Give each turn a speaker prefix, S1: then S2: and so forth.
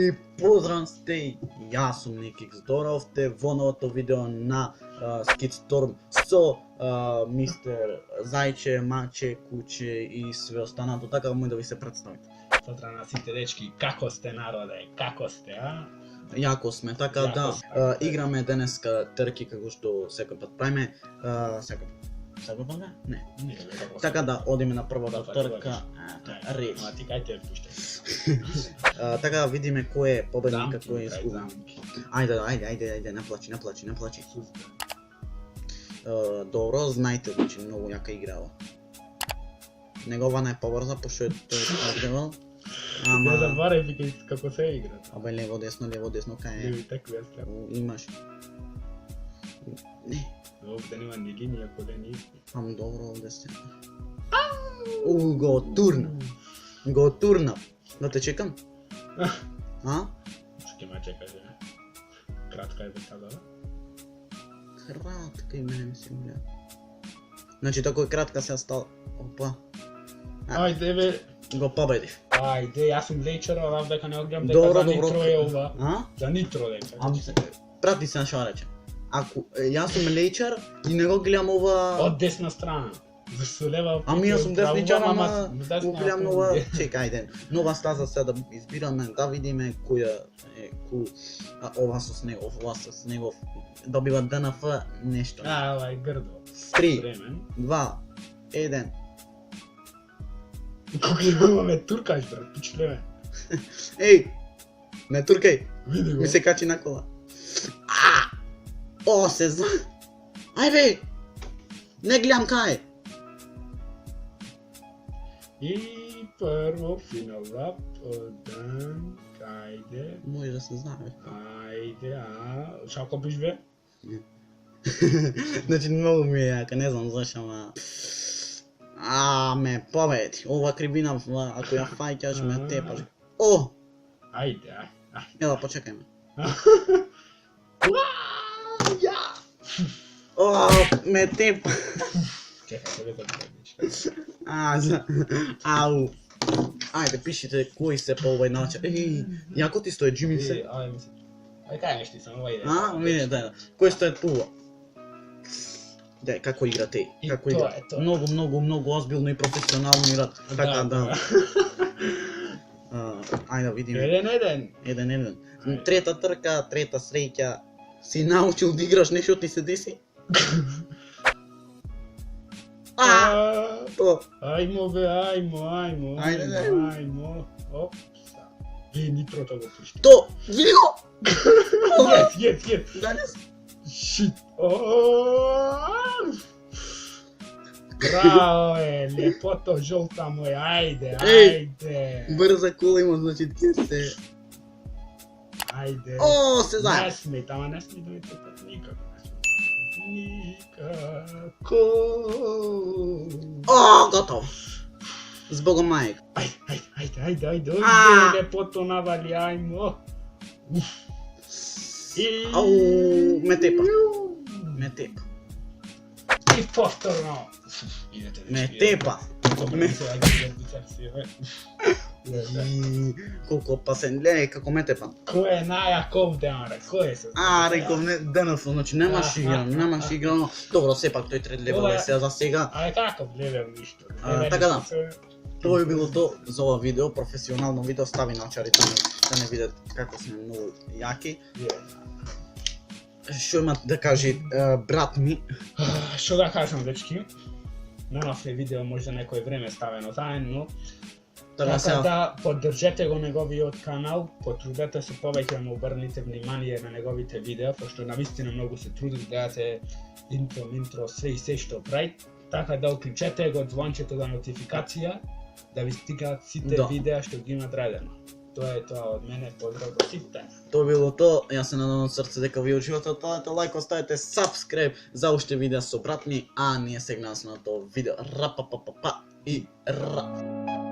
S1: И поздрав сте, јас сум Никик, здоровте во новото видео на Skitstorm со мистер Зајче, Маче, Куче и све останато, така мој да ви се представите.
S2: Поздрав на сите дечки, како сте народе, како сте, а?
S1: Јако сме, така
S2: Јако
S1: да,
S2: сме.
S1: играме денеска трки како што секој пат правиме, секој пат да? Не.
S2: Не, како
S1: Така да, одиме на првата
S2: Добар,
S1: трка,
S2: добар.
S1: речи.
S2: Ама ти кај те пуштај.
S1: Така да видиме кој е победник,
S2: Замки,
S1: кој е
S2: крај
S1: изгубен.
S2: замки.
S1: Ајде, наплачи. Добро, знаете, значи многу јака игра ова. Негова најпобрза, пошто е тој одгивал.
S2: Не забарај вика како се игра.
S1: Абе лево десно, кај
S2: Не
S1: е?
S2: ви така јас треба.
S1: Имаш. Не,
S2: Овде нема ни линија колени.
S1: ам добро овде сте. Го турна. Да те чекам? А?
S2: Ќе ме чекаш, кратка е бесада.
S1: Кратка и мене ми се гледа. Значи тако е кратка се стал. Опа.
S2: Ајде бе.
S1: Го победив.
S2: Ајде, јас сум лечер, ова дека не одгледам
S1: Добро,
S2: дека за
S1: добро.
S2: нитро е ова.
S1: А?
S2: За нитро дека.
S1: Ам се прати се на што рече. Ако јас сум лечар и не го гледам ова.
S2: Од десна страна. Зашто лева?
S1: Ами јас сум десничар, ама
S2: десна
S1: го гледам нова. Чекај ајде. Нова стаза се да избираме, да видиме која е ова со снегов. Добива ДНФ нешто.
S2: ова е грдо.
S1: 3,
S2: Времен.
S1: 2, 1.
S2: Кога имаме туркаш, брат, пичлеве.
S1: Еј! Не туркај!
S2: Види го.
S1: Ми се качи на кола. О, се зна. Ај бе! Не гледам кај.
S2: И прво финал лап, одан, ајде,
S1: Може да се знае.
S2: ајде, шако пиш бе?
S1: Значи многу ми е јака, не знам зашто, ама... ме победи. Ова кривина, ако ја фаќаш ме тепаш. О!
S2: Ајде,
S1: Ела, почекај ме. О, ме тепа.
S2: Чекај, се да гледаш.
S1: Ау. Ајде, пишите кој се по овој начин. Еј, јако ти стои Джими се?
S2: Ајде, мисли. Ајде, кај нешти сам, ова иде.
S1: Види, да. Кој стои туа? Дај, како игра те?
S2: И
S1: Како
S2: тоа
S1: игра?
S2: е тоа.
S1: Многу озбилно и професионално играт. Така да. Ајде да видиме.
S2: Еден.
S1: 1-1. Трета трка, трета среќа. Си научил да играш нешто ти се деси? То.
S2: Ајмо бе, ајмо.
S1: Ајде.
S2: Опса. Нитрото го пушти.
S1: То, види го!
S2: Yes.
S1: Данес.
S2: Shit. Браво е, лепото жолта моја, ајде.
S1: Брза кола има, значи ти се...
S2: Ајде.
S1: О, се знае.
S2: Не смет, ама не смет да ми тепат никако. Никако.
S1: О, готово. Збогом мајка.
S2: Ајде, лепото навали, ајмо.
S1: Ау, ме тепа.
S2: И повторно. Идете,
S1: Ме тепа.
S2: Ме.
S1: Колку опасен, леј, како ме тепа.
S2: Кој е најак овде, аре, кој е се?
S1: Реков, денес, значи немаш игра, Добро, сепак тој трет левел е сега за сега.
S2: Како левел ништо.
S1: Така да. Тоа е било то за ова видео, професионално видео, стави начарите да не видат како сме многу јаки. Што има да кажи брат ми?
S2: Што да кажам, дечки? Немавме видео можда некој време ставено заедно. Така да поддржете го неговиот канал, потрудете се повеќе да му обрнете внимание на неговите видеа, пошто навистина многу се труди да гледате интро, све и се што прави. Така да уклучете го звончето за нотификација, да ви стигаат сите видеа што ги имат радено. Тоа е тоа од мене, поздрав до сите.
S1: Тоа било то, јас се надевам од срце дека ви уживате од тоа, лајк, оставете сабскрип за уште видеа со брат ми, а ние сегнавме на тоа видео. Рапапапапа и ра.